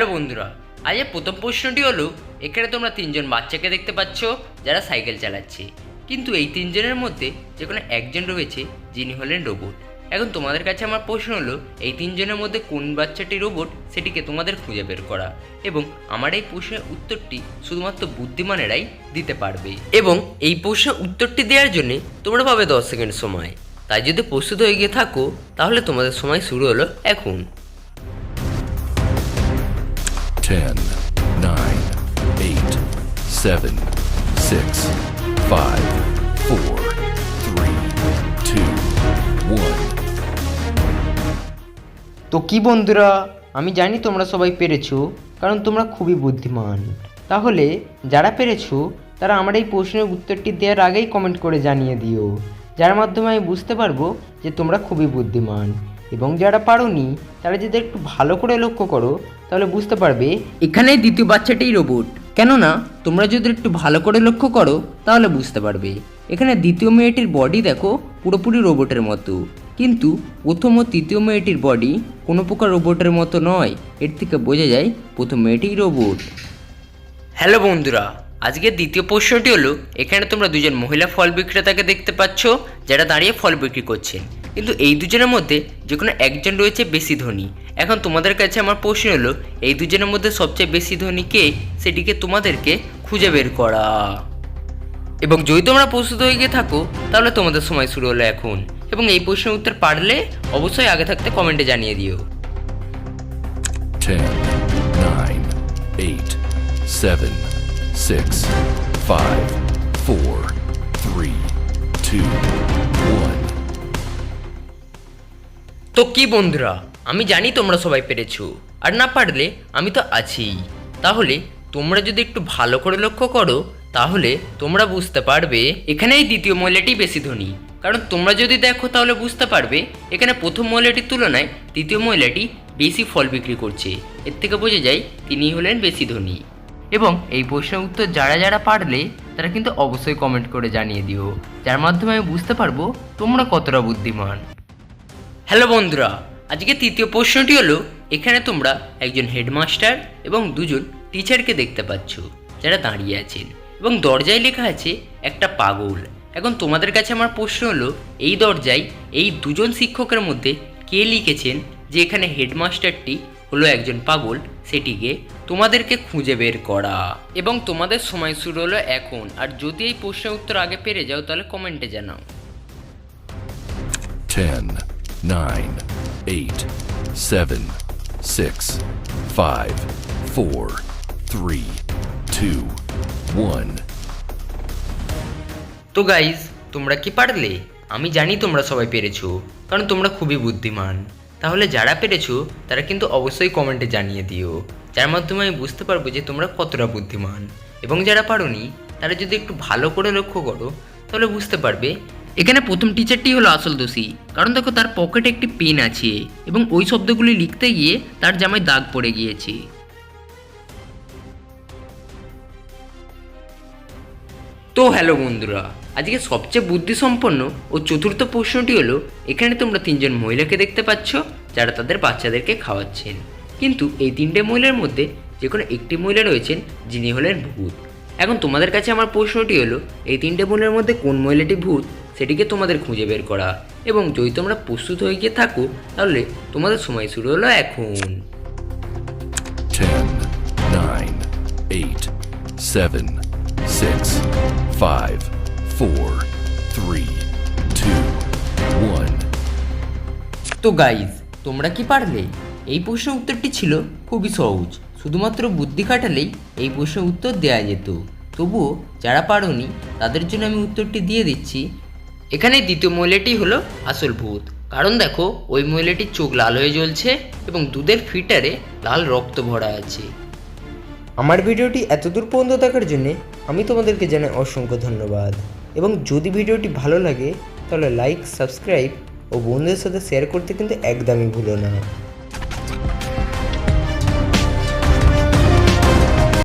Hello বন্ধুরা, আজের প্রথম প্রশ্নটি হলো, এখানে তোমরা তিনজন বাচ্চাকে দেখতে পাচ্ছ যারা সাইকেল চালাচ্ছে, কিন্তু এই তিনজনের মধ্যে যে কোনো একজন রয়েছে যিনি হলেন রোবট। এখন তোমাদের কাছে আমার প্রশ্ন হলো, এই তিনজনের মধ্যে কোন বাচ্চাটি রোবট সেটিকে তোমাদের খুঁজে বের করা, এবং আমার এই প্রশ্নের উত্তরটি শুধুমাত্র বুদ্ধিমানেরাই দিতে পারবে। এবং এই প্রশ্নের উত্তরটি দেওয়ার জন্য তোমরা পাবে 10 সেকেন্ড সময়। তাই যদি প্রস্তুত হয়ে গিয়ে থাকো তাহলে তোমাদের সময় শুরু হলো এখন। 10, 9, 8, 7, 6, 5, 4, 3, 2, 1. তো কি বন্ধুরা, আমি জানি তোমরা সবাই পেরেছো, কারণ তোমরা খুবই বুদ্ধিমান। তাহলে যারা পেরেছো তারা আমার এই প্রশ্নের উত্তরটি দেওয়ার আগেই কমেন্ট করে জানিয়ে দিও, যার মাধ্যমে আমি বুঝতে পারবো যে তোমরা খুবই বুদ্ধিমান। এবং যারা পারোনি তারা যদি একটু ভালো করে লক্ষ্য করো তাহলে বুঝতে পারবে এখানে দ্বিতীয় বাচ্চাটাই রোবট। কেননা তোমরা যদি একটু ভালো করে লক্ষ্য করো তাহলে বুঝতে পারবে এখানে দ্বিতীয় মেয়েটির বডি দেখো পুরোপুরি রোবটের মতো, কিন্তু প্রথম ও তৃতীয় মেয়েটির বডি কোনো প্রকার রোবটের মতো নয়। এর থেকে বোঝা যায় প্রথম মেয়েটিই রোবট। হ্যালো বন্ধুরা, আজকের দ্বিতীয় প্রশ্নটি হলো, এখানে তোমরা দুজন মহিলা ফল বিক্রেতাকে দেখতে পাচ্ছ যারা দাঁড়িয়ে ফল বিক্রি করছেন, কিন্তু এই দুজনের মধ্যে যে কোনো একজন রয়েছে বেশি ধনী। এখন তোমাদের কাছে আমার প্রশ্ন হলো, এই দুজনের মধ্যে সবচেয়ে বেশি ধনী কে সেটিকে তোমাদেরকে খুঁজে বের করা। এবং যদি তোমরা প্রস্তুত হয়ে গিয়ে থাকো তাহলে তোমাদের সময় শুরু হলো এখন। এবং এই প্রশ্নের উত্তর পারলে অবশ্যই আগে থাকতে কমেন্টে জানিয়ে দিও। 10, 9, 8, 7, 6, 5, 4, 3, 2, 1. তো কি বন্ধুরা, আমি জানি তোমরা সবাই পেরেছো, আর না পারলে আমি তো আছিই। তাহলে তোমরা যদি একটু ভালো করে লক্ষ্য করো তাহলে তোমরা বুঝতে পারবে এখানে এই দ্বিতীয় মহিলাটি বেশি ধনী। কারণ তোমরা যদি দেখো তাহলে বুঝতে পারবে এখানে প্রথম মহিলাটির তুলনায় দ্বিতীয় মহিলাটি বেশি ফল বিক্রি করছে। এর থেকে বোঝা যায় তিনি হলেন বেশি ধনী। এবং এই প্রশ্নের উত্তর যারা যারা পারলে তারা কিন্তু অবশ্যই কমেন্ট করে জানিয়ে দিও, যার মাধ্যমে আমি বুঝতে পারবো তোমরা কতটা বুদ্ধিমান। হ্যালো বন্ধুরা, আজকে তৃতীয় প্রশ্নটি হলো, এখানে তোমরা একজন হেডমাস্টার এবং দুজন টিচারকে দেখতে পাচ্ছ যারা দাঁড়িয়ে আছেন, এবং দরজায় লেখা আছে একটা পাগল। এখন তোমাদের কাছে আমার প্রশ্ন হলো, এই দরজায় এই দুজন শিক্ষকের মধ্যে কে লিখেছেন যে এখানে হেডমাস্টারটি হলো একজন পাগল, সেটিকে তোমাদেরকে খুঁজে বের করা। এবং তোমাদের সময় শুরু হলো এখন। আর যদি এই প্রশ্নের উত্তর আগে পেরে যাও তাহলে কমেন্টে জানাও। 10, 9, 8, 7, 6, 5, 4, 3, 2, 1. তো গাইজ, তোমরা কি পারলে? আমি জানি তোমরা সবাই পেরেছো, কারণ তোমরা খুবই বুদ্ধিমান। তাহলে যারা পেরেছো তারা কিন্তু অবশ্যই কমেন্টে জানিয়ে দিও, যার মাধ্যমে আমি বুঝতে পারবো যে তোমরা কতটা বুদ্ধিমান। এবং যারা পারোনি তারা যদি একটু ভালো করে লক্ষ্য করো তাহলে বুঝতে পারবে এখানে প্রথম টিচারটি হলো আসল দোষী। কারণ দেখো তার পকেটে একটি পেন আছে এবং ওই শব্দগুলি লিখতে গিয়ে তার জামায় দাগ পড়ে গিয়েছে। তো হ্যালো বন্ধুরা, আজকে সবচেয়ে বুদ্ধিসম্পন্ন ও চতুর্থ প্রশ্নটি হলো, এখানে তোমরা তিনজন মহিলাকে দেখতে পাচ্ছ যারা তাদের বাচ্চাদেরকে খাওয়াচ্ছেন, কিন্তু এই তিনটে মহিলার মধ্যে যে কোনো একটি মহিলা রয়েছেন যিনি হলেন ভূত। এখন তোমাদের কাছে আমার প্রশ্নটি হলো, এই তিনটে মহিলার মধ্যে কোন মহিলাটি ভূত সেটিকে তোমাদের খুঁজে বের করা। এবং যদি তোমরা প্রস্তুত হয়ে গিয়ে থাকো তাহলে তোমাদের সময় শুরু হলো এখন। 10, 9, 8, 7, 6, 5, 4, 3, 2, 1. তো গাইজ, তোমরা কি পারলে? এই প্রশ্নের উত্তরটি ছিল খুবই সহজ, শুধুমাত্র বুদ্ধি খাটালেই এই প্রশ্নের উত্তর দেওয়া যেত। তবুও যারা পারোনি তাদের জন্য আমি উত্তরটি দিয়ে দিচ্ছি। এখানে দ্বিতীয় মহিলাটি হলো আসল ভূত। কারণ দেখো ওই মহিলাটির চোখ লাল হয়ে জ্বলছে এবং দুধের ফিল্টারে লাল রক্ত ভরা আছে। আমার ভিডিওটি এতদূর পর্যন্ত দেখার জন্য আমি তোমাদেরকে জানাই অসংখ্য ধন্যবাদ। এবং যদি ভিডিওটি ভালো লাগে তাহলে লাইক, সাবস্ক্রাইব ও বন্ধুদের সাথে শেয়ার করতে কিন্তু একদমই ভুলো না।